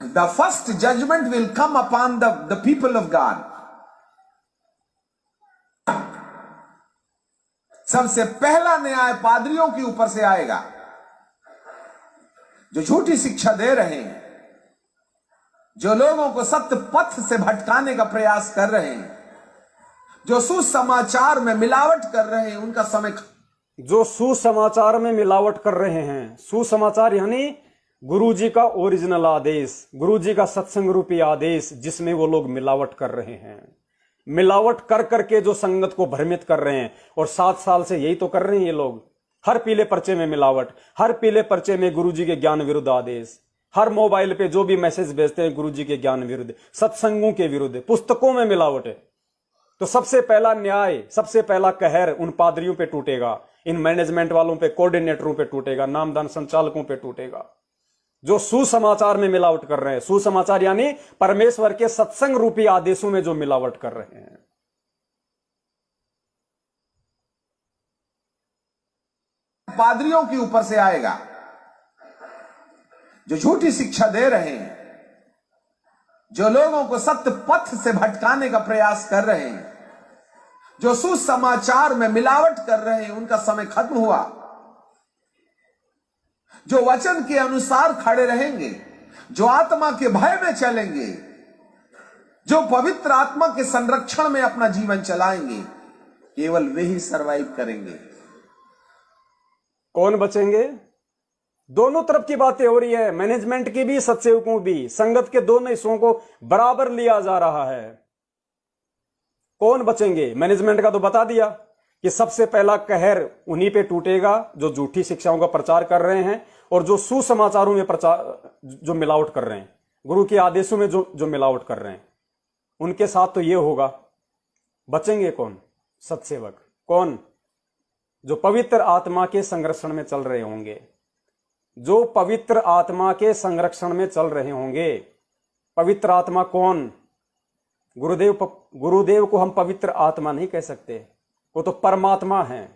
The first judgment will come upon the people of God. सबसे पहला न्याय पादरियों के ऊपर से आएगा, जो झूठी शिक्षा दे रहे हैं, जो लोगों को सत्य पथ से भटकाने का प्रयास कर रहे हैं, जो सुसमाचार में मिलावट कर रहे हैं, उनका समय। जो सुसमाचार में मिलावट कर रहे हैं, सुसमाचार यानी गुरुजी का ओरिजिनल आदेश, गुरुजी का सत्संग रूपी आदेश, जिसमें वो लोग मिलावट कर रहे हैं, मिलावट कर करके जो संगत को भ्रमित कर रहे हैं। और 7 साल से यही तो कर रहे हैं ये लोग। हर पीले पर्चे में मिलावट, हर पीले पर्चे में गुरुजी के ज्ञान विरुद्ध आदेश, हर मोबाइल पे जो भी मैसेज भेजते हैं गुरुजी के ज्ञान विरुद्ध, सत्संगों के विरुद्ध, पुस्तकों में मिलावट है। तो सबसे पहला न्याय, सबसे पहला कहर उन पादरियों पे टूटेगा, इन मैनेजमेंट वालों पे, कोऑर्डिनेटरों पे टूटेगा, नामदान संचालकों पे टूटेगा, जो सुसमाचार में मिलावट कर रहे हैं। सुसमाचार यानी परमेश्वर के सत्संग रूपी आदेशों में जो मिलावट कर रहे हैं। पादरियों के ऊपर से आएगा, जो झूठी शिक्षा दे रहे हैं, जो लोगों को सत्य पथ से भटकाने का प्रयास कर रहे हैं, जो सुसमाचार में मिलावट कर रहे हैं, उनका समय खत्म हुआ। जो वचन के अनुसार खड़े रहेंगे, जो आत्मा के भय में चलेंगे, जो पवित्र आत्मा के संरक्षण में अपना जीवन चलाएंगे, केवल वे ही सरवाइव करेंगे। कौन बचेंगे? दोनों तरफ की बातें हो रही है, मैनेजमेंट की भी, सत्सेवकों भी, संगत के दोनों हिस्सों को बराबर लिया जा रहा है। कौन बचेंगे? मैनेजमेंट का तो बता दिया कि सबसे पहला कहर उन्हीं पे टूटेगा जो झूठी शिक्षाओं का प्रचार कर रहे हैं और जो सुसमाचारों में जो मिलावट कर रहे हैं, गुरु के आदेशों में जो मिलावट कर रहे हैं, उनके साथ तो ये होगा। बचेंगे कौन? सत्सेवक। कौन? जो पवित्र आत्मा के संरक्षण में चल रहे होंगे, जो पवित्र आत्मा के संरक्षण में चल रहे होंगे। पवित्र आत्मा कौन? गुरुदेव को हम पवित्र आत्मा नहीं कह सकते, वो तो परमात्मा है।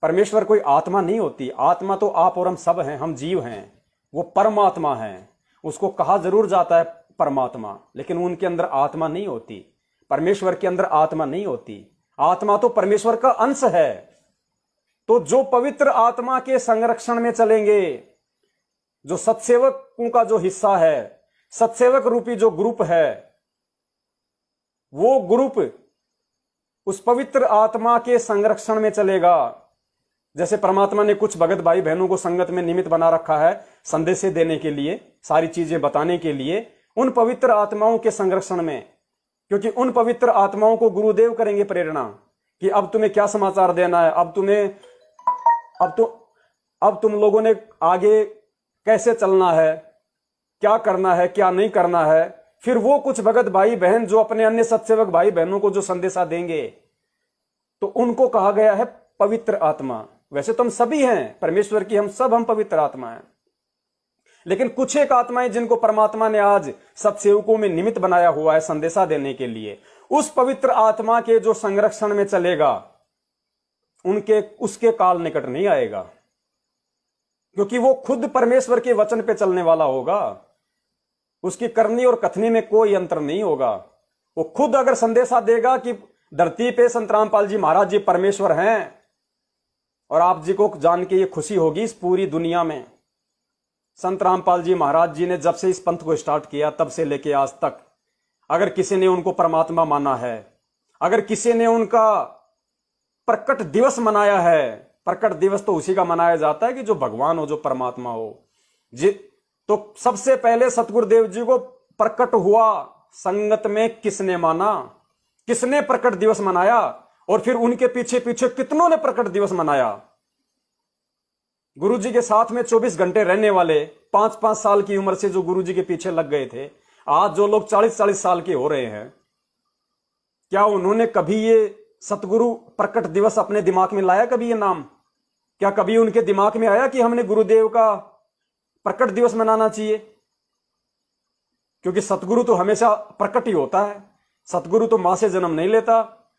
परमेश्वर कोई आत्मा नहीं होती, आत्मा तो आप और हम सब हैं, हम जीव हैं। वो परमात्मा है, उसको कहा जरूर जाता है परमात्मा, लेकिन उनके अंदर आत्मा नहीं होती। परमेश्वर के अंदर आत्मा नहीं होती, आत्मा तो परमेश्वर का अंश है। तो जो पवित्र आत्मा के संरक्षण में चलेंगे, जो सत्सेवकों का जो हिस्सा है, सत्सेवक रूपी जो ग्रुप है, वो ग्रुप उस पवित्र आत्मा के संरक्षण में चलेगा। जैसे परमात्मा ने कुछ भगत भाई बहनों को संगत में निमित्त बना रखा है, संदेश देने के लिए, सारी चीजें बताने के लिए, उन पवित्र आत्माओं के संरक्षण में। क्योंकि उन पवित्र आत्माओं को गुरुदेव करेंगे प्रेरणा कि अब तुम्हें क्या समाचार देना है, अब तुम लोगों ने आगे कैसे चलना है, क्या करना है, क्या नहीं करना है। फिर वो कुछ भगत भाई बहन जो अपने अन्य सत्सेवक भाई बहनों को जो संदेशा देंगे, तो उनको कहा गया है पवित्र आत्मा। वैसे तो हम सभी हैं परमेश्वर की, हम पवित्र आत्मा हैं, लेकिन कुछ एक आत्माएं जिनको परमात्मा ने आज सत्सेवकों में निमित्त बनाया हुआ है संदेशा देने के लिए, उस पवित्र आत्मा के जो संरक्षण में चलेगा, उसके काल निकट नहीं आएगा, क्योंकि वो खुद परमेश्वर के वचन पे चलने वाला होगा। उसकी करनी और कथनी में कोई अंतर नहीं होगा। वो खुद अगर संदेशा देगा कि धरती पे संत रामपाल जी महाराज जी परमेश्वर हैं, और आप जी को जान के ये खुशी होगी इस पूरी दुनिया में, संत रामपाल जी महाराज जी ने जब से इस पंथ को स्टार्ट किया तब से लेके आज तक, अगर किसी ने उनको परमात्मा माना है, अगर किसी ने उनका प्रकट दिवस मनाया है, प्रकट दिवस तो उसी का मनाया जाता है कि जो भगवान हो, जो परमात्मा हो जी। तो सबसे पहले सतगुरुदेव जी को प्रकट हुआ संगत में किसने माना, किसने प्रकट दिवस मनाया, और फिर उनके पीछे पीछे कितनों ने प्रकट दिवस मनाया। गुरुजी के साथ में 24 घंटे रहने वाले 5-5 साल की उम्र से जो गुरुजी के पीछे लग गए थे, आज जो लोग 40-40 साल के हो रहे हैं, क्या उन्होंने कभी ये सतगुरु प्रकट दिवस अपने दिमाग में लाया? कभी ये नाम क्या कभी उनके दिमाग में आया कि हमने गुरुदेव का प्रकट दिवस मनाना चाहिए? क्योंकि सतगुरु तो हमेशा प्रकट ही होता है। सतगुरु तो मां से जन्म नहीं लेता,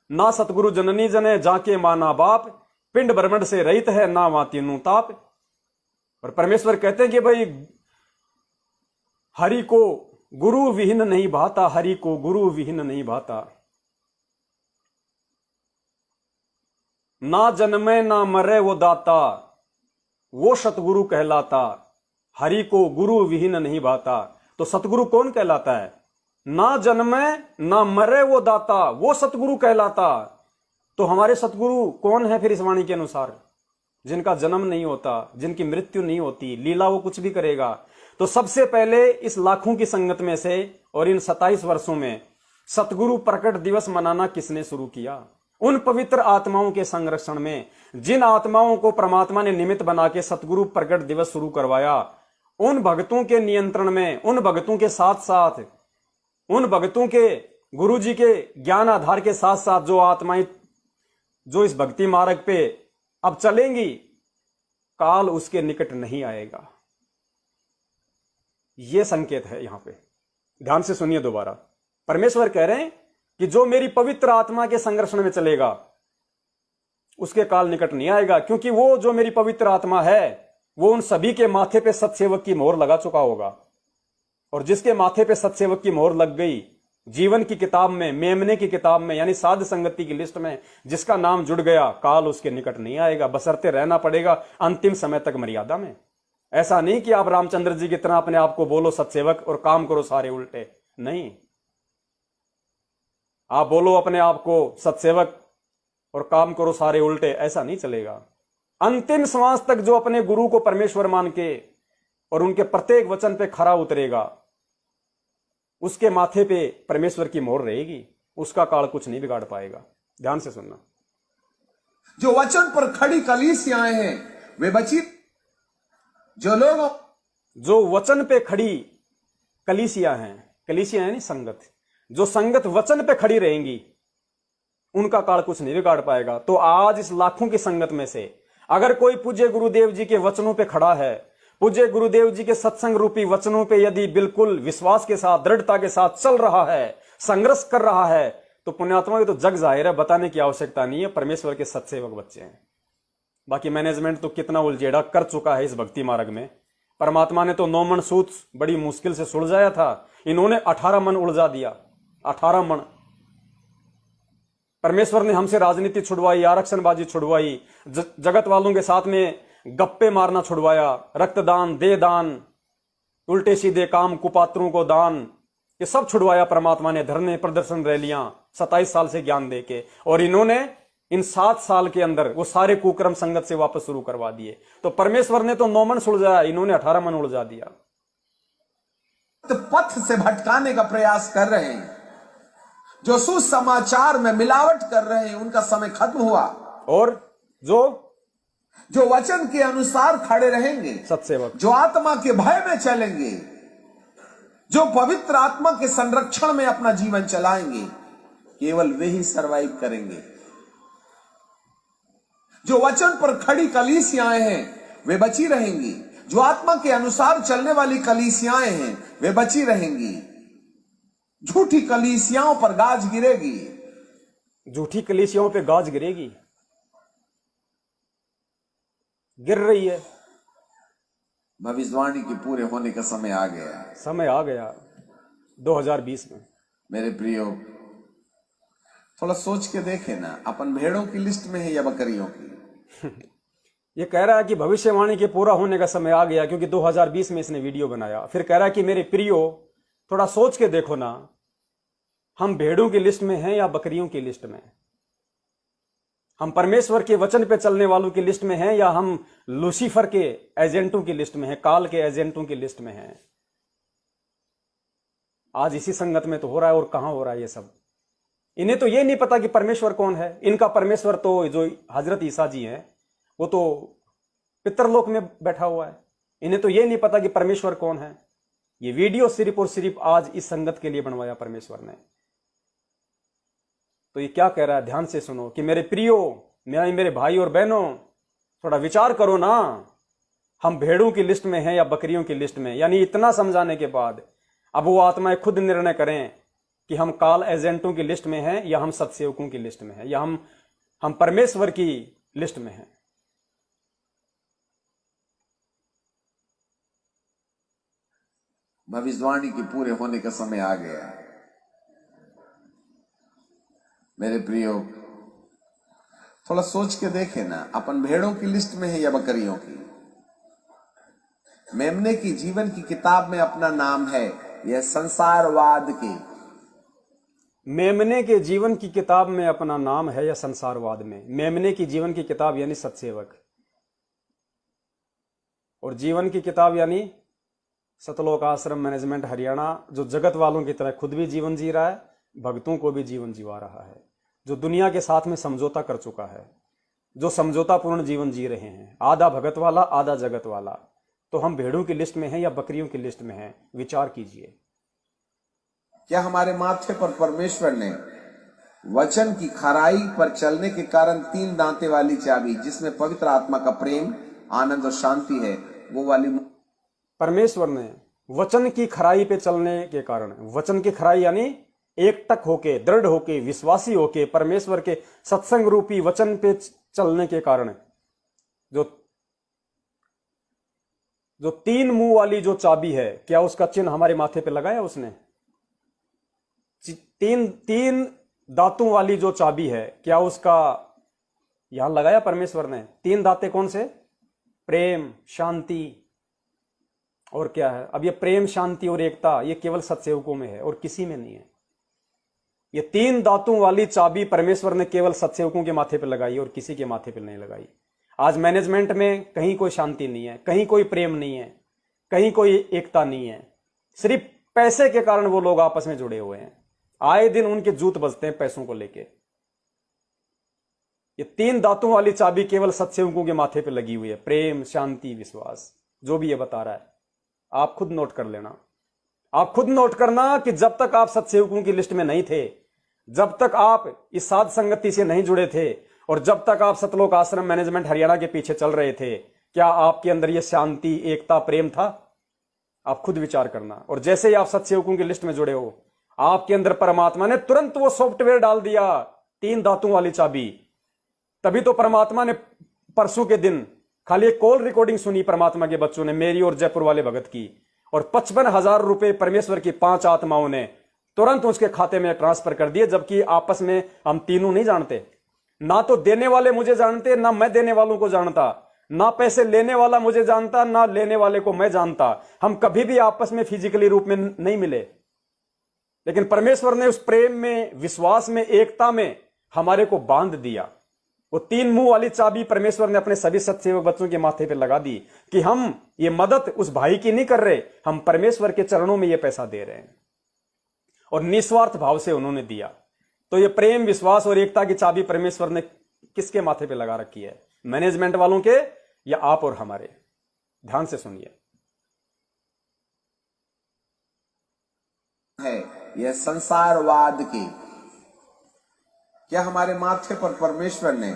ना सतगुरु जननी जने जाके माना बाप, पिंड ब्रह्मंड से रहित है ना मां तीनों ताप। और परमेश्वर कहते हैं कि भाई हरि को गुरु विहीन नहीं भाता, हरि को गुरु विहीन नहीं भाता। ना जन्मे ना मरे वो दाता, वो सतगुरु कहलाता। हरि को गुरु विहीन नहीं भाता। तो सतगुरु कौन कहलाता है? ना जन्मे ना मरे वो दाता, वो सतगुरु कहलाता। तो हमारे सतगुरु कौन है फिर इस वाणी के अनुसार? जिनका जन्म नहीं होता, जिनकी मृत्यु नहीं होती, लीला वो कुछ भी करेगा। तो सबसे पहले इस लाखों की संगत में से और इन 27 वर्षों में सतगुरु प्रकट दिवस मनाना किसने शुरू किया? उन पवित्र आत्माओं के संरक्षण में, जिन आत्माओं को परमात्मा ने निमित्त बना के सतगुरु प्रकट दिवस शुरू करवाया, उन भक्तों के नियंत्रण में, उन भक्तों के साथ साथ, उन भक्तों के गुरु जी के ज्ञान आधार के साथ साथ जो आत्माएं जो इस भक्ति मार्ग पे अब चलेंगी, काल उसके निकट नहीं आएगा। यह संकेत है। यहां पे ध्यान से सुनिए दोबारा। परमेश्वर कह रहे हैं कि जो मेरी पवित्र आत्मा के संरक्षण में चलेगा उसके काल निकट नहीं आएगा, क्योंकि वो जो मेरी पवित्र आत्मा है वो उन सभी के माथे पे सत्सेवक की मोहर लगा चुका होगा। और जिसके माथे पे सत्सेवक की मोहर लग गई, जीवन की किताब में, मेमने की किताब में, यानी साध संगति की लिस्ट में जिसका नाम जुड़ गया, काल उसके निकट नहीं आएगा। बशर्ते रहना पड़ेगा अंतिम समय तक मर्यादा में। ऐसा नहीं कि आप रामचंद्र जी की तरह अपने आप को बोलो सत्सेवक और काम करो सारे उल्टे। नहीं, आप बोलो अपने आप को सत्सेवक और काम करो सारे उल्टे, ऐसा नहीं चलेगा। अंतिम श्वास तक जो अपने गुरु को परमेश्वर मान के और उनके प्रत्येक वचन पे खरा उतरेगा, उसके माथे पे परमेश्वर की मोहर रहेगी। उसका काल कुछ नहीं बिगाड़ पाएगा। ध्यान से सुनना। जो वचन पर खड़ी कलीसियाएं हैं वे बची, जो वचन पे खड़ी कलीसिया हैं, कलीसिया यानी संगत, जो संगत वचन पे खड़ी रहेंगी उनका काल कुछ नहीं बिगाड़ पाएगा। तो आज इस लाखों की संगत में से अगर कोई पूज्य गुरुदेव जी के वचनों पे खड़ा है, पूज्य गुरुदेव जी के सत्संग रूपी वचनों पे यदि बिल्कुल विश्वास के साथ, दृढ़ता के साथ चल रहा है, संघर्ष कर रहा है, तो पुण्यात्मा की तो जग जाहिर है, बताने की आवश्यकता नहीं है, परमेश्वर के सत्सेवक बच्चे हैं। बाकी मैनेजमेंट तो कितना उलझेड़ा कर चुका है इस भक्ति मार्ग में। परमात्मा ने तो 9 मन सूत्र बड़ी मुश्किल से सुलझाया था, इन्होंने 18 मन उलझा दिया। 18 मन। परमेश्वर ने हमसे राजनीति छुड़वाई, आरक्षणबाजी छुड़वाई, जगत वालों के साथ में गप्पे मारना छुड़वाया, रक्तदान, दे दान, उल्टे सीधे काम, कुपात्रों को दान, ये सब छुड़वाया परमात्मा ने। धरने, प्रदर्शन, रैलियां 27 साल से ज्ञान देके, और इन्होंने इन 7 साल के अंदर वो सारे कुक्रम संगत से वापस शुरू करवा दिए। तो परमेश्वर ने तो 9 मन सुलझाया, इन्होंने 18 मन उलझा दिया। तो पथ से भटकाने का प्रयास कर रहे हैं, जो सुसमाचार में मिलावट कर रहे हैं, उनका समय खत्म हुआ। और जो वचन के अनुसार खड़े रहेंगे, सत्सेवक, जो आत्मा के भय में चलेंगे, जो पवित्र आत्मा के संरक्षण में अपना जीवन चलाएंगे, केवल वे ही सरवाइव करेंगे। जो वचन पर खड़ी कलीसियाएं हैं वे बची रहेंगी, जो आत्मा के अनुसार चलने वाली कलीसियाएं हैं वे बची रहेंगी। झूठी कलीसियाओं पर गाज गिरेगी, झूठी कलीसियाओं पे गाज गिरेगी, गिर रही है। भविष्यवाणी के पूरे होने का समय आ गया, समय आ गया 2020 में। मेरे प्रियो, थोड़ा सोच के देखे ना, अपन भेड़ों की लिस्ट में है या बकरियों की? ये कह रहा है कि भविष्यवाणी के पूरा होने का समय आ गया, क्योंकि 2020 में इसने वीडियो बनाया। फिर कह रहा है कि मेरे प्रियो थोड़ा सोच के देखो ना, हम भेड़ों की लिस्ट में हैं या बकरियों की लिस्ट में? हम परमेश्वर के वचन पे चलने वालों की लिस्ट में हैं या हम लूसीफर के एजेंटों की लिस्ट में हैं, काल के एजेंटों की लिस्ट में हैं? आज इसी संगत में तो हो रहा है। और कहां हो रहा है ये सब? इन्हें तो ये नहीं पता कि परमेश्वर कौन है। इनका परमेश्वर तो जो हजरत ईसा जी हैं, वो तो पितरलोक में बैठा हुआ है। इन्हें तो ये नहीं पता कि परमेश्वर कौन है। ये वीडियो सिर्फ और सिर्फ आज इस संगत के लिए बनवाया परमेश्वर ने। तो ये क्या कह रहा है, ध्यान से सुनो कि मेरे प्रियो, मेरे भाई और बहनों, थोड़ा विचार करो ना, हम भेड़ों की लिस्ट में हैं या बकरियों की लिस्ट में? यानी इतना समझाने के बाद अब वो आत्माएं खुद निर्णय करें कि हम काल एजेंटों की लिस्ट में हैं या हम सत्सेवकों की लिस्ट में हैं या हम परमेश्वर की लिस्ट में हैं। भविष्यवाणी के पूरे होने का समय आ गया है। मेरे प्रियो, थोड़ा सोच के देखे ना, अपन भेड़ों की लिस्ट में है या बकरियों की? मेमने की जीवन की किताब में अपना नाम है यह संसारवाद की? मेमने के जीवन की किताब में अपना नाम है या संसारवाद में? मेमने की जीवन की किताब यानी सतसेवक, और जीवन की किताब यानी सतलोक आश्रम मैनेजमेंट हरियाणा, जो जगत वालों की तरह खुद भी जीवन जी रहा है, भक्तों को भी जीवन जीवा रहा है, जो दुनिया के साथ में समझौता कर चुका है, जो समझौतापूर्ण जीवन जी रहे हैं, आधा भगत वाला आधा जगत वाला। तो हम भेड़ों की लिस्ट में हैं या बकरियों की लिस्ट में हैं? विचार कीजिए। क्या हमारे माथे पर परमेश्वर ने वचन की खराई पर चलने के कारण 3 दांते वाली चाबी, जिसमें पवित्र आत्मा का प्रेम, आनंद और शांति है, वो वाली? परमेश्वर ने वचन की खराई पे चलने के कारण, वचन की खराई यानी एकटक होके, दृढ़ होके, विश्वासी होके, परमेश्वर के सत्संग रूपी वचन पे चलने के कारण जो 3 मुंह वाली जो चाबी है, क्या उसका चिन्ह हमारे माथे पे लगाया उसने? 3 दांतों वाली जो चाबी है, क्या उसका यहां लगाया परमेश्वर ने? 3 दांते कौन से? प्रेम, शांति और क्या है? अब ये प्रेम, शांति और एकता ये केवल सत्सेवकों में है और किसी में नहीं है। ये 3 दांतों वाली चाबी परमेश्वर ने केवल सत्सेवकों के माथे पर लगाई और किसी के माथे पर नहीं लगाई। आज मैनेजमेंट में कहीं कोई शांति नहीं है, कहीं कोई प्रेम नहीं है, कहीं कोई एकता नहीं है। सिर्फ पैसे के कारण वो लोग आपस में जुड़े हुए हैं। आए दिन उनके जूत बजते हैं पैसों को लेके। ये 3 दांतों वाली चाबी केवल सत्सेवकों के माथे पे लगी हुई है। प्रेम, शांति, विश्वास, जो भी ये बता रहा है आप खुद नोट कर लेना। आप खुद नोट करना कि जब तक आप सत्सेवकों की लिस्ट में नहीं थे, जब तक आप इस साध संगति से नहीं जुड़े थे और जब तक आप सतलोक आश्रम मैनेजमेंट हरियाणा के पीछे चल रहे थे, क्या आपके अंदर यह शांति, एकता, प्रेम था? आप खुद विचार करना। और जैसे ही आप सत्सेवकों की लिस्ट में जुड़े हो, आपके अंदर परमात्मा ने तुरंत वो सॉफ्टवेयर डाल दिया, 3 दांतों वाली चाबी। तभी तो परमात्मा ने परसों के दिन खाली एक कॉल रिकॉर्डिंग सुनी परमात्मा के बच्चों ने, मेरी और जयपुर वाले भगत की, और 55,000 रुपए परमेश्वर की 5 आत्माओं ने तुरंत उसके खाते में ट्रांसफर कर दिए। जबकि आपस में हम तीनों नहीं जानते, ना तो देने वाले मुझे जानते, ना मैं देने वालों को जानता, ना पैसे लेने वाला मुझे जानता, ना लेने वाले को मैं जानता। हम कभी भी आपस में फिजिकली रूप में नहीं मिले, लेकिन परमेश्वर ने उस प्रेम में, विश्वास में, एकता में हमारे को बांध दिया। वो 3 मुंह वाली चाबी परमेश्वर ने अपने सभी सत्सेवक बच्चों के माथे पे लगा दी कि हम ये मदद उस भाई की नहीं कर रहे, हम परमेश्वर के चरणों में ये पैसा दे रहे हैं। और निस्वार्थ भाव से उन्होंने दिया। तो ये प्रेम, विश्वास और एकता की चाबी परमेश्वर ने किसके माथे पे लगा रखी है? मैनेजमेंट वालों के या आप और हमारे? ध्यान से सुनिए। है यह संसारवाद की। क्या हमारे माथे पर परमेश्वर ने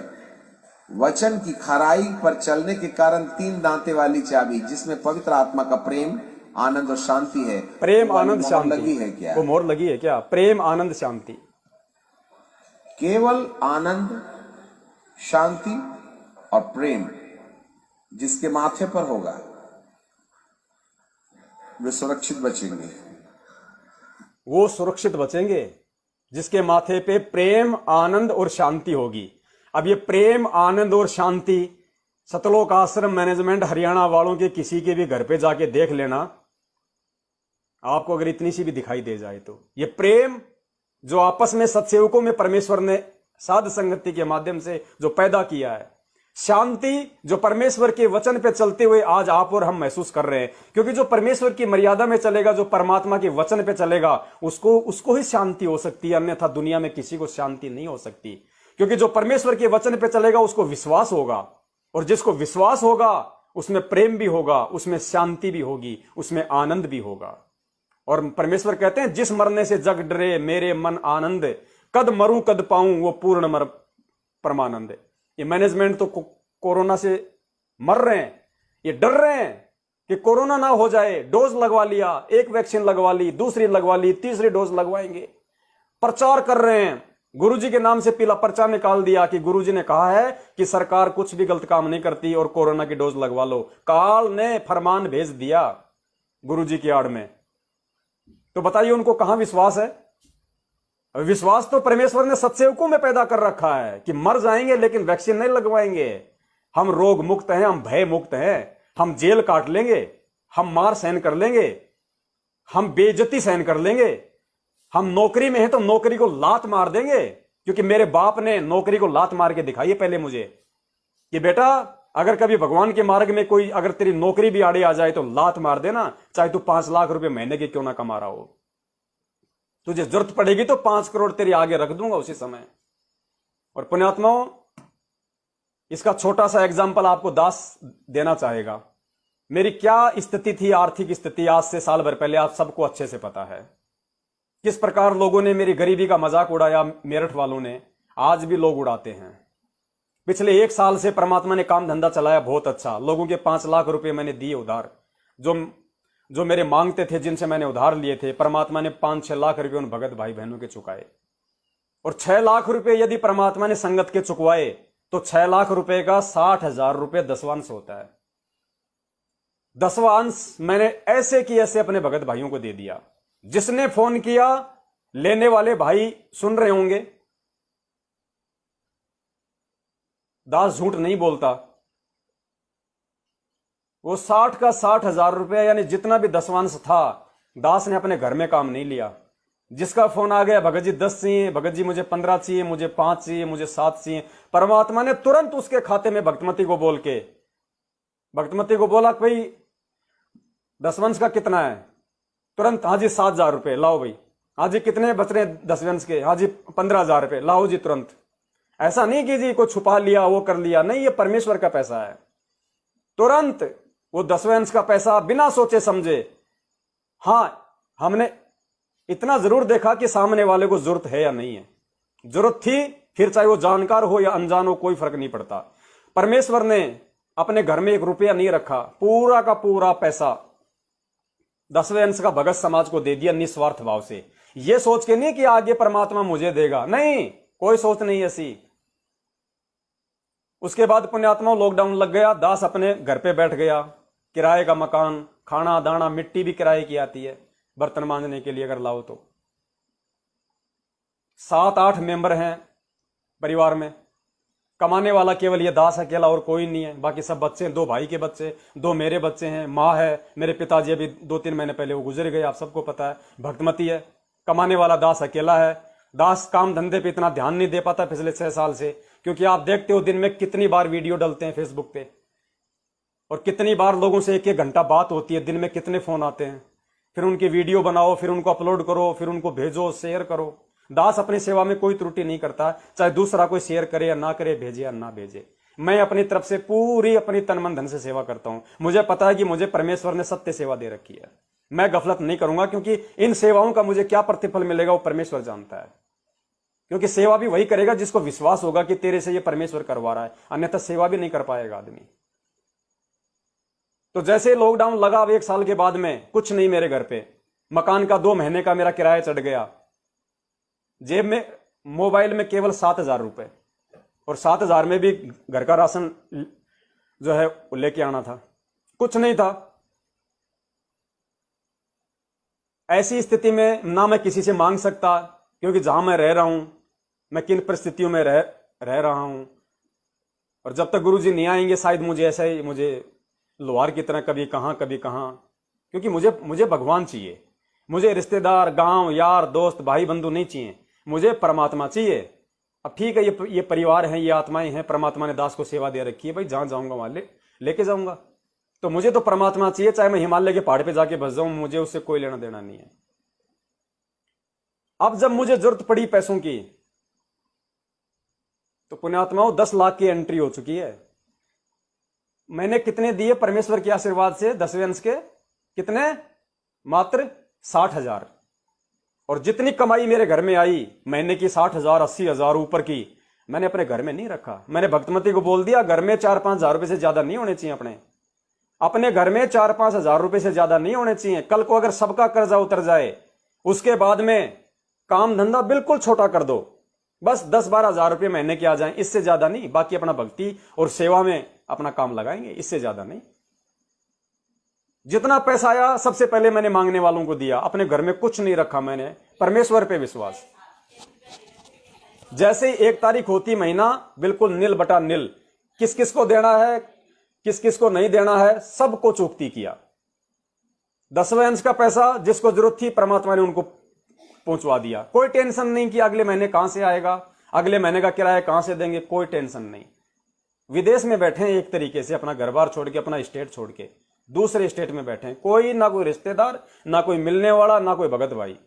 वचन की खराई पर चलने के कारण 3 दांते वाली चाबी, जिसमें पवित्र आत्मा का प्रेम, आनंद और शांति है, प्रेम, आनंद, शांति लगी है क्या? वो मोहर लगी है क्या? प्रेम, आनंद, शांति, केवल आनंद, शांति और प्रेम जिसके माथे पर होगा वे सुरक्षित बचेंगे। वो सुरक्षित बचेंगे जिसके माथे पे प्रेम, आनंद और शांति होगी। अब ये प्रेम, आनंद और शांति सतलोक आश्रम मैनेजमेंट हरियाणा वालों के किसी के भी घर पे जाके देख लेना, आपको अगर इतनी सी भी दिखाई दे जाए तो। ये प्रेम जो आपस में सत्सेवकों में परमेश्वर ने साध संगति के माध्यम से जो पैदा किया है, शांति जो परमेश्वर के वचन पे चलते हुए आज आप और हम महसूस कर रहे हैं, क्योंकि जो परमेश्वर की मर्यादा में चलेगा, जो परमात्मा के वचन पे चलेगा, उसको ही शांति हो सकती है, अन्यथा दुनिया में किसी को शांति नहीं हो सकती। क्योंकि जो परमेश्वर के वचन पे चलेगा उसको विश्वास होगा, और जिसको विश्वास होगा उसमें प्रेम भी होगा, उसमें शांति भी होगी, उसमें आनंद भी होगा। और परमेश्वर कहते हैं, जिस मरने से जग डरे मेरे मन आनंद, कद मरूं कद पाऊं वो पूर्ण मर परमानंद। ये मैनेजमेंट तो कोरोना से मर रहे हैं, ये डर रहे हैं कि कोरोना ना हो जाए, डोज लगवा लिया, एक वैक्सीन लगवा ली, दूसरी लगवा ली, तीसरी डोज लगवाएंगे, प्रचार कर रहे हैं। गुरुजी के नाम से पीला पर्चा निकाल दिया कि गुरुजी ने कहा है कि सरकार कुछ भी गलत काम नहीं करती और कोरोना की डोज लगवा लो। काल ने फरमान भेज दिया गुरुजी की आड़ में तो बताइए उनको कहां विश्वास है? विश्वास तो परमेश्वर ने सत्सेवकों में पैदा कर रखा है कि मर जाएंगे लेकिन वैक्सीन नहीं लगवाएंगे, हम रोग मुक्त हैं, हम भय मुक्त हैं, हम जेल काट लेंगे, हम मार सहन कर लेंगे, हम बेइज्जती सहन कर लेंगे, हम नौकरी में हैं तो नौकरी को लात मार देंगे, क्योंकि मेरे बाप ने नौकरी को लात मार के दिखाई है पहले मुझे कि बेटा अगर कभी भगवान के मार्ग में कोई अगर तेरी नौकरी भी आड़े आ जाए तो लात मार देना, चाहे तू 5 लाख रुपए महीने के क्यों ना कमा रहा हो, तुझे जरूरत पड़ेगी तो 5 करोड़ तेरे आगे रख दूंगा उसी समय। और पुण्यात्माओं, इसका छोटा सा एग्जाम्पल आपको दास देना चाहेगा। मेरी क्या स्थिति थी, आर्थिक स्थिति, आज से साल भर पहले आप सबको अच्छे से पता है। किस प्रकार लोगों ने मेरी गरीबी का मजाक उड़ाया, मेरठ वालों ने, आज भी लोग उड़ाते हैं। पिछले 1 साल से परमात्मा ने काम धंधा चलाया बहुत अच्छा, लोगों के 5 लाख रुपए मैंने दिए उधार, जो मेरे मांगते थे, जिनसे मैंने उधार लिए थे, परमात्मा ने 5-6 लाख रुपए उन भगत भाई बहनों के चुकाए। और 6 लाख रुपए यदि परमात्मा ने संगत के चुकवाए तो 6 लाख रुपए का 60,000 रुपए दसवांश होता है। दसवांश मैंने ऐसे कि ऐसे अपने भगत भाइयों को दे दिया। जिसने फोन किया, लेने वाले भाई सुन रहे होंगे, दास झूठ नहीं बोलता, वो 60 का 60,000 रुपया यानी जितना भी दसवांश था, दास ने अपने घर में काम नहीं लिया। जिसका फोन आ गया, भगत जी 10 चाहिए, भगत जी मुझे 15 चाहिए, मुझे 5 चाहिए, मुझे 7 चाहिए, परमात्मा ने तुरंत उसके खाते में भक्तमती को बोला कि भाई दसवंश का कितना है, तुरंत, हाँ जी 7,000 रुपए लाओ भाई, हाँ जी कितने बच रहे हैं दसवंश के, हाँ जी 15,000 रुपए लाओ जी तुरंत। ऐसा नहीं कि जी को छुपा लिया, वो कर लिया, नहीं, ये परमेश्वर का पैसा है। तुरंत वो दसवंश का पैसा बिना सोचे समझे। हां, हमने इतना जरूर देखा कि सामने वाले को जरूरत है या नहीं है। जरूरत थी, फिर चाहे वो जानकार हो या अनजान हो, कोई फर्क नहीं पड़ता। परमेश्वर ने अपने घर में 1 रुपया नहीं रखा, पूरा का पूरा पैसा दसवें अंश का भगत समाज को दे दिया निस्वार्थ भाव से। ये सोच के नहीं कि आगे परमात्मा मुझे देगा, नहीं, कोई सोच नहीं ऐसी। उसके बाद पुण्यात्मा लॉकडाउन लग गया, दास अपने घर पे बैठ गया, किराए का मकान, खाना दाना, मिट्टी भी किराए की आती है बर्तन मांजने के लिए अगर लाओ तो। 7-8 मेंबर हैं परिवार में, कमाने वाला केवल ये दास अकेला और कोई नहीं है, बाकी सब बच्चे, 2 भाई के बच्चे, 2 मेरे बच्चे हैं, माँ है, मेरे पिताजी अभी 2-3 महीने पहले वो गुजर गए, आप सबको पता है, भक्तमती है। कमाने वाला दास अकेला है। दास काम धंधे पे इतना ध्यान नहीं दे पाता पिछले 6 साल से, क्योंकि आप देखते हो दिन में कितनी बार वीडियो डलते हैं फेसबुक पे, और कितनी बार लोगों से 1-1 घंटा बात होती है, दिन में कितने फोन आते हैं, फिर उनकी वीडियो बनाओ, फिर उनको अपलोड करो, फिर उनको भेजो, शेयर करो। दास अपनी सेवा में कोई त्रुटि नहीं करता, चाहे दूसरा कोई शेयर करे या ना करे, भेजे या ना भेजे। मैं अपनी तरफ से पूरी अपनी तन मन धन से सेवा करता हूं। मुझे पता है कि मुझे परमेश्वर ने सत्य सेवा दे रखी है, मैं गफलत नहीं करूंगा, क्योंकि इन सेवाओं का मुझे क्या प्रतिफल मिलेगा वो परमेश्वर जानता है। क्योंकि सेवा भी वही करेगा जिसको विश्वास होगा कि तेरे से ये परमेश्वर करवा रहा है, अन्यथा सेवा भी नहीं कर पाएगा आदमी। तो जैसे लॉकडाउन लगा, अब 1 साल के बाद में कुछ नहीं मेरे घर पे, मकान का 2 महीने का मेरा किराया चढ़ गया, जेब में मोबाइल में केवल 7,000 रुपए, और 7,000 में भी घर का राशन जो है लेके आना था, कुछ नहीं था। ऐसी स्थिति में ना मैं किसी से मांग सकता, क्योंकि जहां मैं रह रहा हूं, मैं किन परिस्थितियों में रह रहा हूं, और जब तक गुरुजी नहीं आएंगे शायद मुझे ऐसा ही, मुझे लोहार की तरह कभी कहां कभी कहां, क्योंकि मुझे भगवान चाहिए, मुझे रिश्तेदार, गांव, यार, दोस्त, भाई बंधु नहीं चाहिए, मुझे परमात्मा चाहिए। अब ठीक है, ये परिवार है, ये आत्माएं हैं, परमात्मा ने दास को सेवा दे रखी है, भाई जहां जाऊंगा वहां लेके जाऊंगा, तो मुझे तो परमात्मा चाहिए, चाहे मैं हिमालय के पहाड़ पे जाके बस जाऊं, मुझे उससे कोई लेना देना नहीं है। अब जब मुझे जरूरत पड़ी पैसों की, तो पुण्यात्माओं 10 लाख की एंट्री हो चुकी है। मैंने कितने दिए परमेश्वर के आशीर्वाद से, 10वें अंश के कितने, मात्र 60,000। और जितनी कमाई मेरे घर में आई महीने की 60,000, 80,000 ऊपर की, मैंने अपने घर में नहीं रखा। मैंने भक्तमती को बोल दिया, घर में 4-5 हजार रुपए से ज्यादा नहीं होने चाहिए, अपने घर में 4-5 हजार रुपए से ज्यादा नहीं होने चाहिए। कल को अगर सबका कर्जा उतर जाए, उसके बाद में काम धंधा बिल्कुल छोटा कर दो, बस 10-12 हजार रुपये महीने के आ जाएं, इससे ज्यादा नहीं। बाकी अपना भक्ति और सेवा में अपना काम लगाएंगे, इससे ज्यादा नहीं। जितना पैसा आया सबसे पहले मैंने मांगने वालों को दिया, अपने घर में कुछ नहीं रखा मैंने, परमेश्वर पे विश्वास। जैसे ही 1 तारीख होती महीना, बिल्कुल नील बटा नील, किस किस को देना है किस किस को नहीं देना है सबको चूकती किया। 10वें अंश का पैसा जिसको जरूरत थी परमात्मा ने उनको पहुंचवा दिया। कोई टेंशन नहीं कि अगले महीने कहां से आएगा, अगले महीने का किराया कहां से देंगे, कोई टेंशन नहीं। विदेश में बैठे हैं एक तरीके से, अपना घर बार छोड़ के, अपना स्टेट छोड़ के दूसरे स्टेट में बैठे हैं, कोई ना कोई रिश्तेदार, ना कोई मिलने वाला, ना कोई भगत भाई,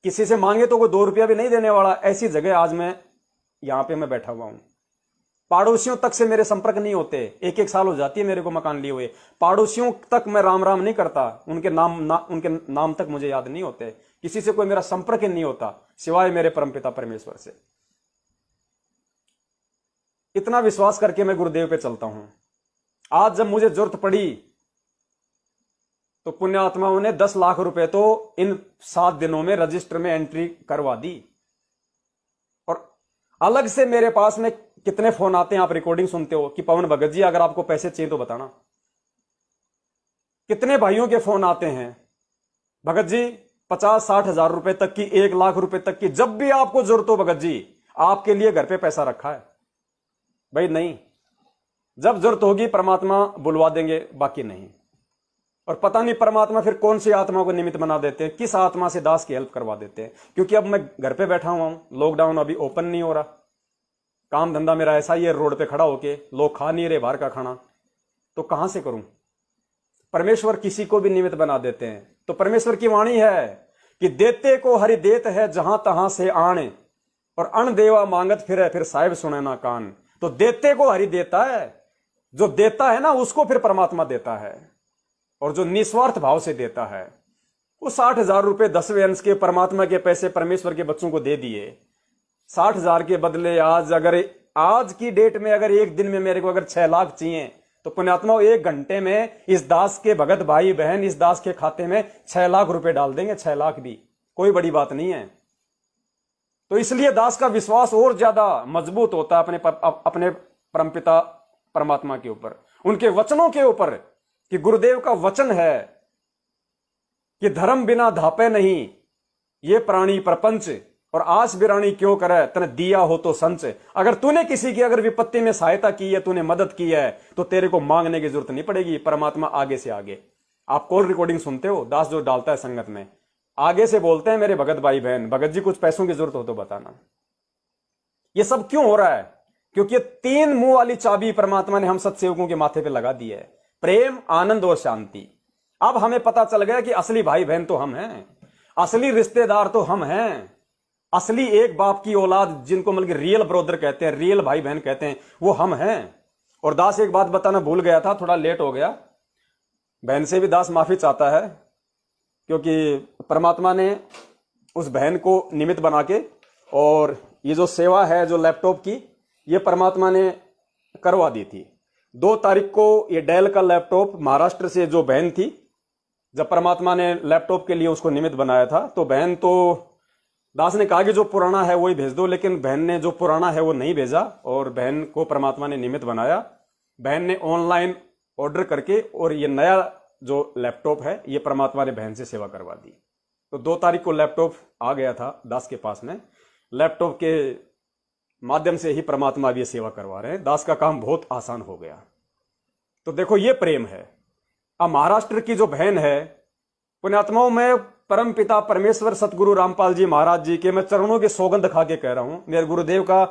किसी से मांगे तो कोई 2 रुपया भी नहीं देने वाला। ऐसी जगह आज मैं यहां पे मैं बैठा हुआ हूं। पड़ोसियों तक से मेरे संपर्क नहीं होते, 1-1 साल हो जाती है मेरे को मकान लिए हुए। पड़ोसियों तक मैं राम राम नहीं करता, उनके नाम तक मुझे याद नहीं होते, किसी से कोई मेरा संपर्क ही नहीं होता सिवाय मेरे परमपिता परमेश्वर से। इतना विश्वास करके मैं गुरुदेव पे चलता हूं। आज जब मुझे जरूरत पड़ी तो पुण्यात्माओं ने 10 लाख रुपए तो इन 7 दिनों में रजिस्टर में एंट्री करवा दी। और अलग से मेरे पास में कितने फोन आते हैं, आप रिकॉर्डिंग सुनते हो कि पवन भगत जी अगर आपको पैसे चाहिए तो बताना। कितने भाइयों के फोन आते हैं, भगत जी 50-60 हजार रुपए तक की, 1 लाख रुपए तक की, जब भी आपको जरूरत हो भगत जी आपके लिए घर पे पैसा रखा है। भाई नहीं, जब जरूरत होगी परमात्मा बुलवा देंगे, बाकी नहीं। और पता नहीं परमात्मा फिर कौन सी आत्मा को निमित्त बना देते हैं, किस आत्मा से दास की हेल्प करवा देते हैं। क्योंकि अब मैं घर पे बैठा हुआ हूं, लॉकडाउन अभी ओपन नहीं हो रहा, काम धंधा मेरा ऐसा ही है, रोड पे खड़ा होके, लोग खा नहीं रहे बाहर का खाना, तो कहां से करूं। परमेश्वर किसी को भी निमित्त बना देते हैं। तो परमेश्वर की वाणी है कि देते को हरि देत है जहां तहां से आने, और अण देवा मांगत फिर साहिब सुने ना कान। तो देते को हरि देता है, जो देता है ना उसको फिर परमात्मा देता है, और जो निस्वार्थ भाव से देता है वो 60 हजार रुपए 10वें अंश के परमात्मा के पैसे परमेश्वर के बच्चों को दे दिए। 60 हजार के बदले आज की डेट में अगर एक दिन में मेरे को अगर 6 लाख चाहिए तो पुण्यात्मा 1 घंटे में इस दास के भगत भाई बहन इस दास के खाते में 6 लाख रुपए डाल देंगे। 6 लाख भी कोई बड़ी बात नहीं है। तो इसलिए दास का विश्वास और ज्यादा मजबूत होता है अपने परमपिता परमात्मा के ऊपर, उनके वचनों के ऊपर, कि गुरुदेव का वचन है कि धर्म बिना धापे नहीं ये प्राणी प्रपंच, और आस बिरानी क्यों करे तने दिया हो तो संच। अगर तूने किसी की अगर विपत्ति में सहायता की है, तूने मदद की है, तो तेरे को मांगने की जरूरत नहीं पड़ेगी। परमात्मा आगे से आगे, आप कॉल रिकॉर्डिंग सुनते हो, दास जो डालता है संगत में, आगे से बोलते हैं मेरे भगत भाई बहन, भगत जी कुछ पैसों की जरूरत हो तो बताना। ये सब क्यों हो रहा है? क्योंकि 3 मुंह वाली चाबी परमात्मा ने हम सत्सेवकों के माथे पे लगा दी है, प्रेम, आनंद और शांति। अब हमें पता चल गया कि असली भाई बहन तो हम हैं, असली रिश्तेदार तो हम हैं, असली एक बाप की औलाद जिनको मतलब रियल ब्रदर कहते हैं, रियल भाई बहन कहते हैं, वो हम हैं। और दास एक बात बताना भूल गया था, थोड़ा लेट हो गया, बहन से भी दास माफी चाहता है, क्योंकि परमात्मा ने उस बहन को निमित्त बना के, और ये जो सेवा है जो लैपटॉप की, ये परमात्मा ने करवा दी थी। 2 तारीख को ये डेल का लैपटॉप महाराष्ट्र से जो बहन थी, जब परमात्मा ने लैपटॉप के लिए उसको निमित्त बनाया था, तो बहन तो दास ने कहा कि जो पुराना है वही भेज दो, लेकिन बहन ने जो पुराना है वो नहीं भेजा, और बहन को परमात्मा ने निमित्त बनाया। बहन ने ऑनलाइन ऑर्डर करके, और ये नया जो लैपटॉप है ये परमात्मा ने बहन से सेवा करवा दी। तो 2 तारीख को लैपटॉप आ गया था दास के पास में, लैपटॉप के माध्यम से ही परमात्मा भी ये सेवा करवा रहे हैं। दास का काम बहुत आसान हो गया। तो देखो ये प्रेम है। अब महाराष्ट्र की जो बहन है, पुण्यात्माओं में परम पिता परमेश्वर सतगुरु रामपाल जी महाराज जी के मैं चरणों की सौगंध खा के कह रहा हूं, मेरे गुरुदेव का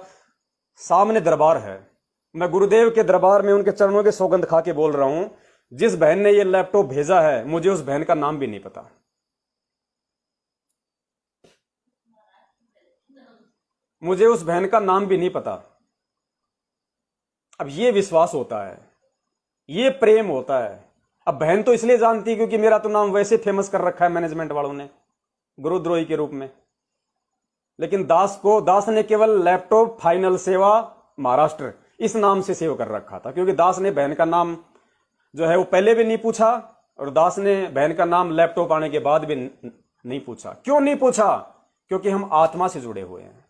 सामने दरबार है, मैं गुरुदेव के दरबार में उनके चरणों की सौगंध खा के बोल रहा हूं, जिस बहन ने ये लैपटॉप भेजा है मुझे उस बहन का नाम भी नहीं पता। मुझे उस बहन का नाम भी नहीं पता। अब ये विश्वास होता है, ये प्रेम होता है। अब बहन तो इसलिए जानती है क्योंकि मेरा तो नाम वैसे फेमस कर रखा है मैनेजमेंट वालों ने गुरुद्रोही के रूप में, लेकिन दास ने केवल लैपटॉप फाइनल सेवा महाराष्ट्र इस नाम से सेव कर रखा था, क्योंकि दास ने बहन का नाम जो है वो पहले भी नहीं पूछा, और दास ने बहन का नाम लैपटॉप आने के बाद भी नहीं पूछा। क्यों नहीं पूछा? क्योंकि हम आत्मा से जुड़े हुए हैं,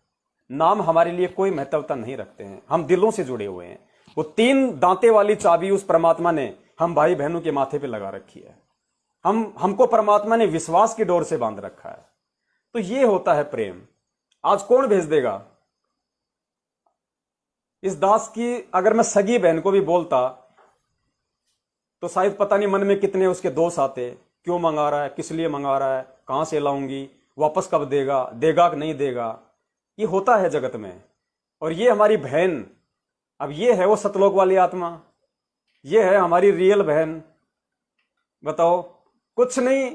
नाम हमारे लिए कोई महत्वता नहीं रखते हैं, हम दिलों से जुड़े हुए हैं। वो 3 दांते वाली चाबी उस परमात्मा ने हम भाई बहनों के माथे पे लगा रखी है। हमको परमात्मा ने विश्वास की डोर से बांध रखा है। तो ये होता है प्रेम। आज कौन भेज देगा? इस दास की अगर मैं सगी बहन को भी बोलता तो शायद पता नहीं मन में कितने उसके दोष आते, क्यों मंगा रहा है, किस लिए मंगा रहा है, कहां से लाऊंगी, वापस कब देगा, देगा कि नहीं देगा। ये होता है जगत में। और ये हमारी बहन, अब ये है वो सतलोक वाली आत्मा, ये है हमारी रियल बहन। बताओ, कुछ नहीं,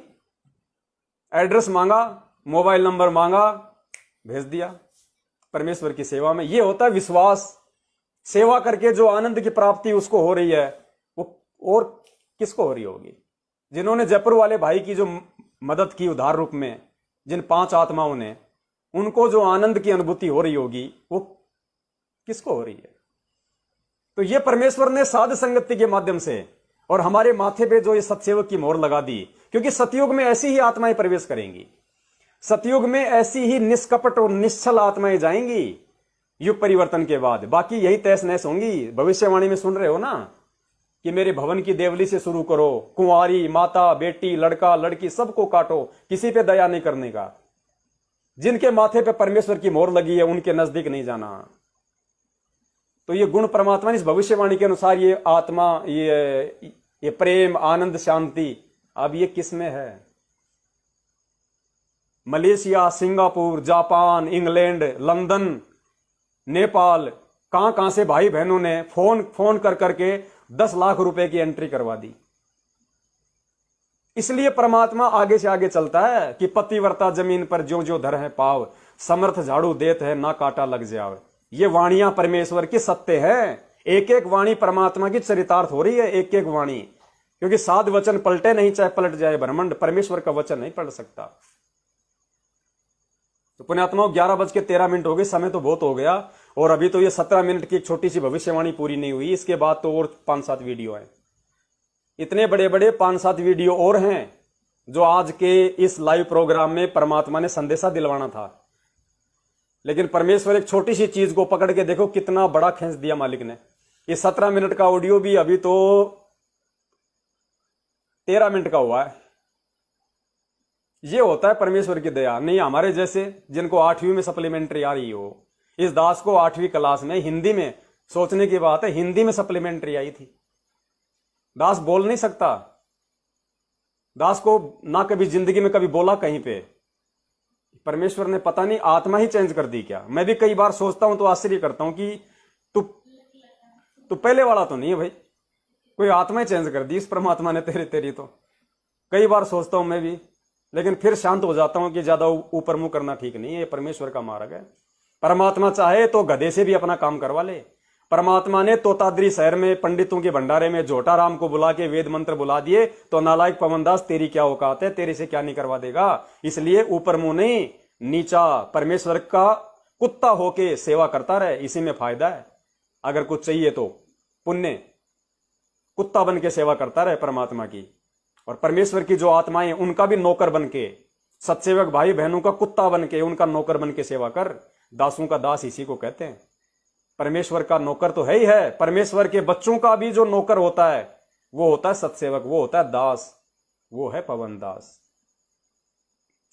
एड्रेस मांगा, मोबाइल नंबर मांगा, भेज दिया परमेश्वर की सेवा में। ये होता है विश्वास। सेवा करके जो आनंद की प्राप्ति उसको हो रही है, वो और किसको हो रही होगी? जिन्होंने जयपुर वाले भाई की जो मदद की उधार रूप में, जिन 5 आत्माओं ने, उनको जो आनंद की अनुभूति हो रही होगी, वो किसको हो रही है? तो ये परमेश्वर ने साध संगति के माध्यम से और हमारे माथे पे जो ये सतसेवक की मोहर लगा दी, क्योंकि सतयुग में ऐसी ही आत्माएं प्रवेश करेंगी। सतयुग में ऐसी ही निष्कपट और निश्चल आत्माएं जाएंगी युग परिवर्तन के बाद। बाकी यही तहस नहस होंगी। भविष्यवाणी में सुन रहे हो ना कि मेरे भवन की देवली से शुरू करो, कुंवारी, माता, बेटी, लड़का, लड़की सबको काटो, किसी पे दया नहीं करने का। जिनके माथे पे परमेश्वर की मोहर लगी है उनके नजदीक नहीं जाना। तो ये गुण परमात्मा ने इस भविष्यवाणी के अनुसार ये आत्मा, ये प्रेम, आनंद, शांति, अब ये किस में है? Malaysia, Singapore, Japan, England, London, Nepal, कहां से भाई बहनों ने फोन कर करके 10 लाख रुपए की एंट्री करवा दी। इसलिए परमात्मा आगे से आगे चलता है कि पतिव्रता जमीन पर ज्यों ज्यों धर है पाव, समर्थ झाड़ू देत है ना काटा लग जावे। ये वाणियां परमेश्वर की सत्य है। एक एक वाणी परमात्मा की चरितार्थ हो रही है, एक एक वाणी। क्योंकि साध वचन पलटे नहीं, चाहे पलट जाए ब्रह्मांड, परमेश्वर का वचन नहीं पलट सकता। तो पुण्यात्माओं, 11:13 हो गए, समय तो बहुत हो गया। और अभी तो ये 17 मिनट की एक छोटी सी भविष्यवाणी पूरी नहीं हुई। इसके बाद तो और 5-7 वीडियो हैं। इतने बड़े बड़े 5-7 वीडियो और हैं जो आज के इस लाइव प्रोग्राम में परमात्मा ने संदेशा दिलवाना था। लेकिन परमेश्वर एक छोटी सी चीज को पकड़ के देखो कितना बड़ा खींच दिया मालिक ने। ये 17 मिनट का ऑडियो भी अभी तो 13 मिनट का हुआ है। ये होता है परमेश्वर की दया। नहीं हमारे जैसे जिनको 8वीं में सप्लीमेंट्री आ रही हो। इस दास को 8वीं क्लास में हिंदी में, सोचने की बात है, हिंदी में सप्लीमेंट्री आई थी। दास बोल नहीं सकता। दास को ना कभी जिंदगी में कभी बोला कहीं पे। परमेश्वर ने पता नहीं आत्मा ही चेंज कर दी क्या। मैं भी कई बार सोचता हूं तो आश्चर्य करता हूं कि तू पहले वाला तो नहीं है भाई, कोई आत्मा ही चेंज कर दी इस परमात्मा ने तेरी तो। कई बार सोचता हूं मैं भी, लेकिन फिर शांत हो जाता हूं कि ज्यादा ऊपर मुंह करना ठीक नहीं है। ये परमेश्वर का मार्ग है। परमात्मा चाहे तो गधे से भी अपना काम करवा ले। परमात्मा ने तोताद्री शहर में पंडितों के भंडारे में झोटा राम को बुला के वेद मंत्र बुला दिए तो नालायक पवनदास तेरी क्या औकात है, तेरे से क्या नहीं करवा देगा। इसलिए ऊपर मुंह नहीं, नीचा परमेश्वर का कुत्ता होके सेवा करता रहे, इसी में फायदा है। अगर कुछ चाहिए तो पुण्य, कुत्ता बन के सेवा करता रहे परमात्मा की। और परमेश्वर की जो आत्माएं उनका भी नौकर बन के, सत्सेवक भाई बहनों का कुत्ता बन के, उनका नौकर बन के सेवा कर। दासों का दास इसी को कहते हैं। परमेश्वर का नौकर तो है ही है। परमेश्वर के बच्चों का भी जो नौकर होता है वो होता है सत्सेवक, वो होता है दास, वो है पवन दास।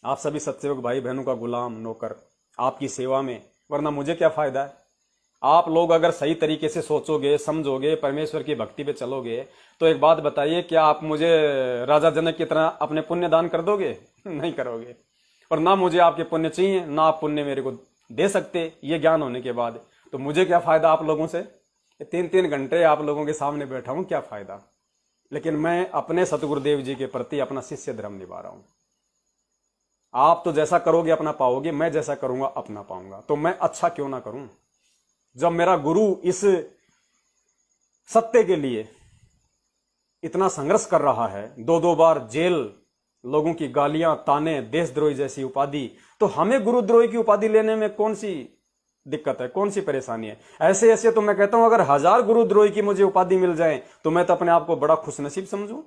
आप सभी सत्सेवक भाई बहनों का गुलाम, नौकर आपकी सेवा में। वरना मुझे क्या फायदा है। आप लोग अगर सही तरीके से सोचोगे, समझोगे, परमेश्वर की भक्ति पे चलोगे तो एक बात बताइए, क्या आप मुझे राजा जनक की तरह अपने पुण्य दान कर दोगे? नहीं करोगे। और ना मुझे आपके पुण्य चाहिए, ना आप पुण्य मेरे को दे सकते। ये ज्ञान होने के बाद तो मुझे क्या फायदा आप लोगों से। 3-3 घंटे आप लोगों के सामने बैठा हूं, क्या फायदा। लेकिन मैं अपने सतगुरुदेव जी के प्रति अपना शिष्य धर्म निभा रहा हूं। आप तो जैसा करोगे अपना पाओगे, मैं जैसा करूंगा अपना पाऊंगा। तो मैं अच्छा क्यों ना करूं। जब मेरा गुरु इस सत्य के लिए इतना संघर्ष कर रहा है, 2-2 बार जेल, लोगों की गालियां, ताने, देशद्रोही जैसी उपाधि, तो हमें गुरुद्रोही की उपाधि लेने में कौन सी दिक्कत है, कौन सी परेशानी है। ऐसे ऐसे तो मैं कहता हूं अगर 1000 गुरुद्रोही की मुझे उपाधि मिल जाए तो मैं तो अपने आप को बड़ा खुशनसीब समझूं।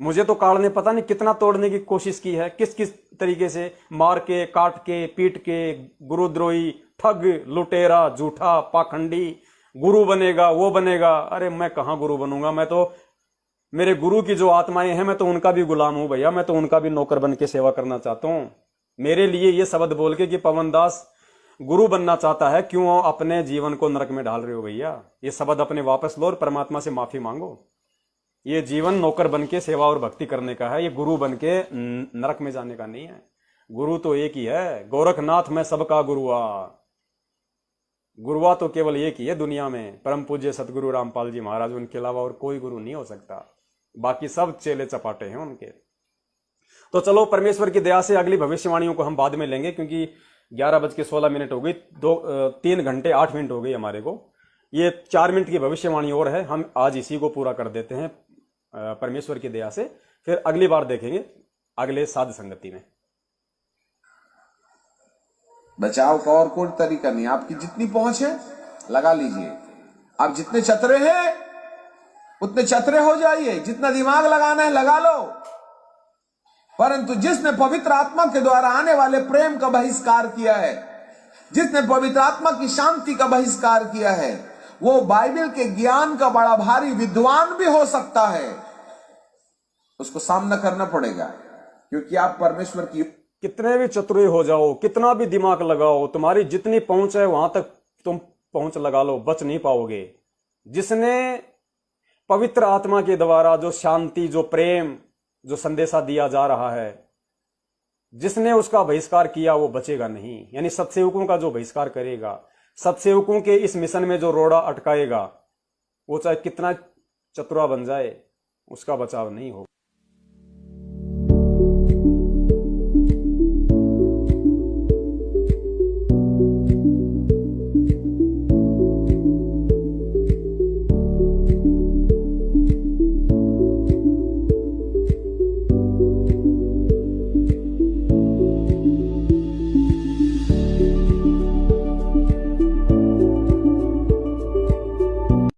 मुझे तो काल ने पता नहीं कितना तोड़ने की कोशिश की है, किस किस तरीके से मार के, काट के, पीट के। गुरुद्रोही, ठग, लुटेरा, झूठा, पाखंडी, गुरु बनेगा, वो बनेगा। अरे मैं कहां गुरु बनूंगा। मैं तो मेरे गुरु की जो आत्माएं हैं मैं तो उनका भी गुलाम हूं भैया, मैं तो उनका भी नौकर बन के सेवा करना चाहता हूं। मेरे लिए ये शब्द बोल के कि पवन दास गुरु बनना चाहता है, क्यों अपने जीवन को नरक में डाल रहे हो भैया? ये शब्द अपने वापस लो और परमात्मा से माफी मांगो। ये जीवन नौकर बन के सेवा और भक्ति करने का है, ये गुरु बन के नरक में जाने का नहीं है। गुरु तो एक ही है, गोरखनाथ में सबका गुरुआ। गुरुआ तो केवल एक ही है दुनिया में, परम पूज्य सतगुरु रामपाल जी महाराज, उनके अलावा और कोई गुरु नहीं हो सकता। बाकी सब चेले चपाटे हैं उनके। तो चलो, परमेश्वर की दया से अगली भविष्यवाणियों को हम बाद में लेंगे, क्योंकि 11:16 हो गई, 3 घंटे 8 मिनट हो गई हमारे को। ये 4 मिनट की भविष्यवाणी और है, हम आज इसी को पूरा कर देते हैं परमेश्वर की दया से। फिर अगली बार देखेंगे अगले साध संगति में। बचाव का और कोई तरीका नहीं, आपकी जितनी पहुंच है लगा लीजिए। आप जितने चतरे हैं उतने चतरे हो जाइए, जितना दिमाग लगाना है लगा लो। परंतु जिसने पवित्र आत्मा के द्वारा आने वाले प्रेम का बहिष्कार किया है, जिसने पवित्र आत्मा की शांति का बहिष्कार किया है, वो बाइबल के ज्ञान का बड़ा भारी विद्वान भी हो सकता है। उसको सामना करना पड़ेगा, क्योंकि आप परमेश्वर की कितने भी चतुरे हो जाओ, कितना भी दिमाग लगाओ, तुम्हारी जितनी पहुंच है वहां तक तुम पहुंच लगा लो, बच नहीं पाओगे। जिसने पवित्र आत्मा के द्वारा जो शांति, जो प्रेम, जो संदेशा दिया जा रहा है, जिसने उसका बहिष्कार किया वो बचेगा नहीं। यानी सत्सेवकों का जो बहिष्कार करेगा, सत्सेवकों के इस मिशन में जो रोड़ा अटकाएगा, वो चाहे कितना चतुरा बन जाए, उसका बचाव नहीं होगा।